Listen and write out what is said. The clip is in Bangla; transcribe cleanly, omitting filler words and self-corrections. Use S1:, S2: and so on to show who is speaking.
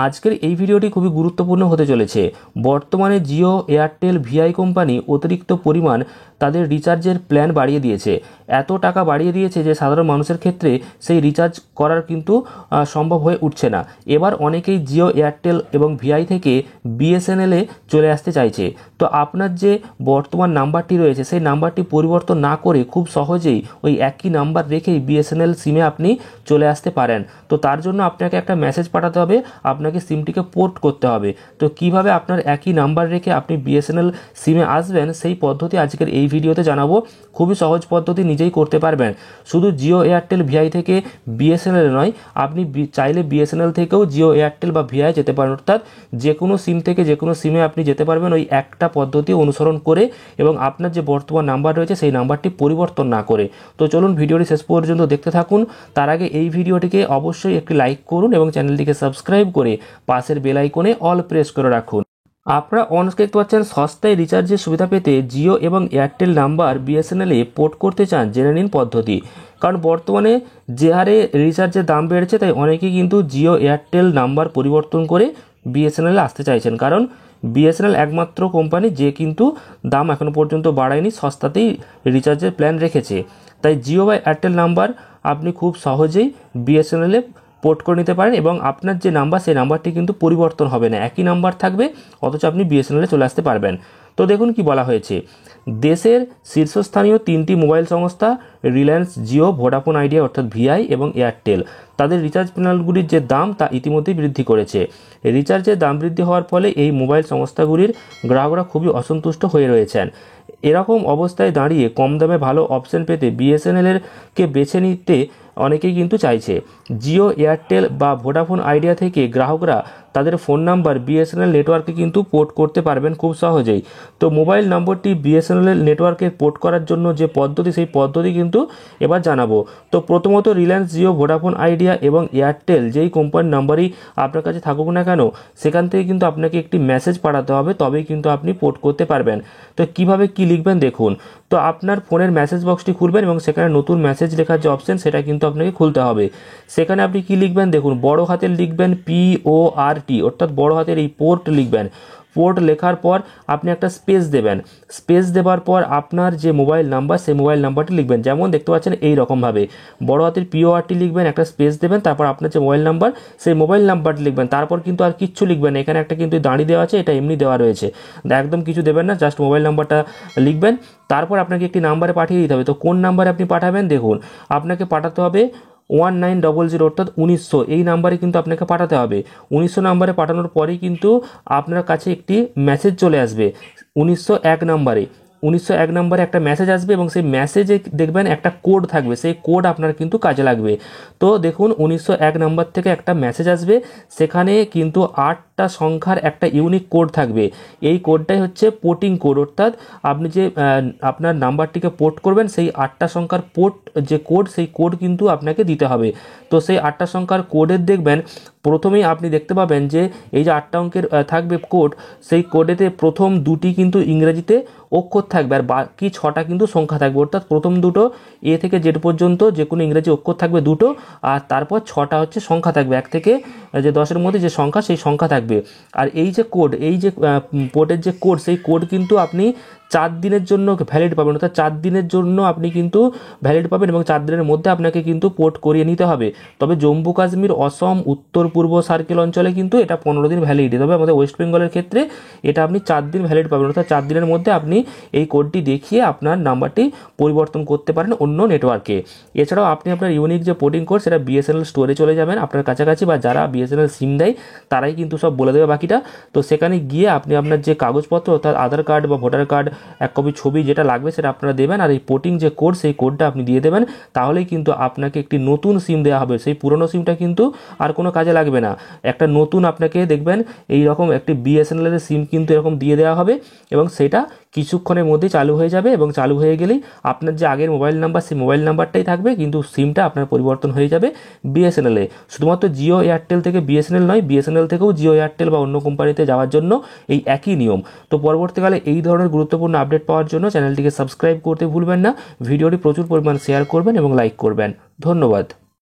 S1: আজকের এই ভিডিওটি খুবই গুরুত্বপূর্ণ হতে চলেছে। বর্তমানে জিও, এয়ারটেল, ভিআই কোম্পানি অতিরিক্ত পরিমাণ তাদের রিচার্জের প্ল্যান বাড়িয়ে দিয়েছে। এত টাকা বাড়িয়ে দিয়েছে যে সাধারণ মানুষের ক্ষেত্রে সেই রিচার্জ করার কিন্তু সম্ভব হয়ে উঠছে না। এবার অনেকেই জিও, এয়ারটেল এবং ভিআই থেকে বিএসএনএলে চলে আসতে চাইছে। তো আপনার যে বর্তমান নাম্বারটি রয়েছে সেই নাম্বারটি পরিবর্তন না করে খুব সহজেই ওই একই নাম্বার রেখেই বিএসএনএল সিমে আপনি চলে আসতে পারেন। তো তার জন্য আপনাকে একটা মেসেজ পাঠাতে হবে, আপনাকে সিমটিকে পোর্ট করতে হবে। তো কিভাবে আপনার একই নাম্বার রেখে আপনি বিএসএনএল সিমে আসবেন সেই পদ্ধতি আজকের এই ভিডিওতে জানাবো। খুবই সহজ পদ্ধতি, নিজেই করতে পারবেন। শুধু জিও, এয়ারটেল, ভিআই থেকে বিএসএনএল নয়, আপনি চাইলে বিএসএনএল থেকেও জিও, এয়ারটেল বা ভিআই যেতে পারেন। অর্থাৎ যে কোনো সিম থেকে যে কোনো সিমে আপনি যেতে পারবেন ওই একটা পদ্ধতি অনুসরণ করে, এবং আপনার যে বর্তমান নাম্বার রয়েছে সেই নাম্বারটি পরিবর্তন না করে। তো চলুন ভিডিওটি শেষ পর্যন্ত দেখতে থাকুন। তার আগে এই ভিডিওটিকে অবশ্যই একটি লাইক করুন এবং চ্যানেলটিকে সাবস্ক্রাইব করে পাশের বেল আইকনে অল প্রেস করে রাখুন। আপনারা অনস্ক্রিনে দেখতে পাচ্ছেন, সস্তায় রিচার্জের সুবিধা পেতে জিও এবং এয়ারটেল নাম্বার বিএসএনএলে পোর্ট করতে চান, জেনে নিন পদ্ধতি। কারণ বর্তমানে যে হারে রিচার্জের দাম বেড়েছে তাই অনেকেই কিন্তু জিও, এয়ারটেল নাম্বার পরিবর্তন করে বিএসএনএলে আসতে চাইছেন। কারণ বিএসএনএল একমাত্র কোম্পানি যে কিন্তু দাম এখনও পর্যন্ত বাড়ায়নি, সস্তাতেই রিচার্জের প্ল্যান রেখেছে। তাই জিও বা এয়ারটেল নাম্বার আপনি খুব সহজেই বিএসএনএলে পোর্ট করে নিতে পারেন, এবং আপনার যে নাম্বার সেই নাম্বারটি কিন্তু পরিবর্তন হবে না, একই নাম্বার থাকবে, অথচ আপনি বিএসএনএলে চলে আসতে পারবেন। তো দেখুন কি বলা হয়েছে। দেশের শীর্ষস্থানীয় তিনটি মোবাইল সংস্থা রিলায়েন্স জিও, ভোডাফোন আইডিয়া অর্থাৎ ভিআই এবং এয়ারটেল তাদের রিচার্জ প্ল্যানগুলির যে দাম তা ইতিমধ্যেই বৃদ্ধি করেছে। রিচার্জের দাম বৃদ্ধি হওয়ার ফলে এই মোবাইল সংস্থাগুলির গ্রাহকরা খুবই অসন্তুষ্ট হয়ে রয়েছেন। এরকম অবস্থায় দাঁড়িয়ে কম দামে ভালো অপশন পেতে বিএসএনএলকে বেছে নিতে অনেকেই কিন্তু চাইছে। জিও, এয়ারটেল বা ভোডাফোন আইডিয়া থেকে গ্রাহকরা তাদের ফোন নাম্বার বিএসএনএল নেটওয়ার্কে কিন্তু পোর্ট করতে পারবেন খুব সহজেই। তো মোবাইল নম্বরটি বিএসএনএল নেটওয়ার্কে পোর্ট করার জন্য যে পদ্ধতি সেই পদ্ধতি কিন্তু এবার জানাবো। তো প্রথমত রিলায়েন্স জিও, ভোডাফোন আইডিয়া এবং এয়ারটেল যেই কোম্পানির নাম্বারই আপনার কাছে থাকুক না কেন সেখান থেকে কিন্তু আপনাকে একটি মেসেজ পাঠাতে হবে, তবেই কিন্তু আপনি পোর্ট করতে পারবেন। তো কিভাবে কি লিখবেন দেখুন। তো আপনার ফোনের মেসেজ বক্সটি খুলবেন এবং সেখানে নতুন মেসেজ লেখার যে অপশন সেটা কিন্তু আপনাকে খুলতে হবে। সেখানে আপনি কি লিখবেন দেখুন, বড় হাতের লিখবেন PORT, অর্থাৎ বড় হাতের এই পোর্ট লিখবেন। পোর্ট লেখার পর আপনি একটা স্পেস দেবেন। স্পেস দেওয়ার পর আপনার যে মোবাইল নাম্বার সেই মোবাইল নাম্বারটি লিখবেন। যেমন দেখতে পাচ্ছেন এই রকমভাবে বড় হাতের PORT লিখবেন, একটা স্পেস দেবেন, তারপর আপনার যে মোবাইল নাম্বার সেই মোবাইল নাম্বারটি লিখবেন। তারপর কিন্তু আর কিচ্ছু লিখবেন না, এখানে একটা কিন্তু দাঁড়িয়ে দেওয়া আছে, এটা এমনি দেওয়া রয়েছে, একদম কিছু দেবেন না, জাস্ট মোবাইল নাম্বারটা লিখবেন। তারপর আপনাকে একটি নাম্বারে পাঠিয়ে দিতে হবে। তো কোন নাম্বারে আপনি পাঠাবেন দেখুন, আপনাকে পাঠাতে হবে 1900 অর্থাৎ 1900, এই নাম্বারে কিন্তু আপনাকে পাঠাতে হবে। 1900 নাম্বারে পাঠানোর পরেই কিন্তু আপনার কাছে একটি মেসেজ চলে আসবে 1901 নাম্বারে। 1901 নম্বরে একটা মেসেজ আসবে এবং সেই মেসেজে দেখবেন একটা কোড থাকবে, সেই কোড আপনার কিন্তু কাজে লাগবে। তো দেখুন 1901 নম্বর থেকে একটা মেসেজ আসবে, সেখানে কিন্তু 8টা সংখ্যার একটা ইউনিক কোড থাকবে। এই কোডটাই হচ্ছে পোর্টিং কোড, অর্থাৎ আপনি যে আপনার নাম্বারটিকে পোর্ট করবেন সেই 8টা সংখ্যার পোর্ট যে কোড সেই কোড কিন্তু আপনাকে দিতে হবে। তো সেই 8টা সংখ্যার কোডের দেখবেন প্রথমেই আপনি দেখতে পাবেন যে এই যে 8টা অঙ্কের থাকবে কোড, সেই কোডেতে প্রথম দুটি কিন্তু ইংরেজিতে অক্ষর থাকবে আর বাকি 6টা কিন্তু সংখ্যা থাকবে। অর্থাৎ প্রথম দুটো A থেকে Z পর্যন্ত যে কোনো ইংরেজি অক্ষর থাকবে দুটো, আর তারপর 6টা হচ্ছে সংখ্যা থাকবে, 1 থেকে যে 10-এর মধ্যে যে সংখ্যা সেই সংখ্যা থাকবে। আর এই যে কোড, এই যে পোর্টের যে কোড, সেই কোড কিন্তু আপনি 4 দিনের জন্য ভ্যালিড পাবেন। অর্থাৎ 4 দিনের জন্য আপনি কিন্তু ভ্যালিড পাবেন এবং 4 দিনের মধ্যে আপনাকে কিন্তু পোর্ট করিয়ে নিতে হবে। তবে জম্মু কাশ্মীর, অসম, উত্তর পূর্ব সার্কেল অঞ্চলে কিন্তু এটা 15 দিন ভ্যালিড। তবে আমাদের ওয়েস্ট বেঙ্গলের ক্ষেত্রে এটা আপনি 4 দিন ভ্যালিড পাবেন। অর্থাৎ 4 দিনের মধ্যে আপনি এই কোডটি দেখিয়ে আপনার নাম্বারটি পরিবর্তন করতে পারেন অন্য নেটওয়ার্কে। এছাড়াও আপনি আপনার ইউনিক যে পোর্টিং কোড সেটা বিএসএনএল স্টোরে চলে যাবেন আপনার কাছাকাছি, বা যারা বিএসএনএল সিম দেয় তারাই কিন্তু সব বলে দেবে বাকিটা। তো সেখানে গিয়ে আপনি আপনার যে কাগজপত্র অর্থাৎ আধার কার্ড বা ভোটার কার্ড, 1 কপি ছবি যেটা লাগবে সেটা আপনারা দেবেন, আর এই পোর্টিং যে কোড সেই কোডটা আপনি দিয়ে দেবেন। তাহলেই কিন্তু আপনাকে একটি নতুন সিম দেওয়া হবে। সেই পুরনো সিমটা কিন্তু আর কোনো কাজে লাগবে না, একটা নতুন আপনাকে দেখবেন এই রকম একটি বিএসএনএল এর সিম কিন্তু এরকম দিয়ে দেওয়া হবে, এবং সেটা কিছুক্ষণের মধ্যে চালু হয়ে যাবে। এবং চালু হয়ে গেলেই আপনার যে আগের মোবাইল নাম্বার সেই মোবাইল নাম্বারটাই থাকবে, কিন্তু সিমটা আপনার পরিবর্তন হয়ে যাবে বিএসএনএলে। শুধুমাত্র জিও, এয়ারটেল থেকে বিএসএনএল নয়, বিএসএনএল থেকেও জিও, এয়ারটেল বা অন্য কোম্পানিতে যাওয়ার জন্য এই একই নিয়ম। তো পরবর্তীকালে এই ধরনের গুরুত্বপূর্ণ আপডেট পাওয়ার জন্য চ্যানেলটিকে সাবস্ক্রাইব করতে ভুলবেন না। ভিডিওটি প্রচুর পরিমাণ শেয়ার করবেন এবং লাইক করবেন। ধন্যবাদ।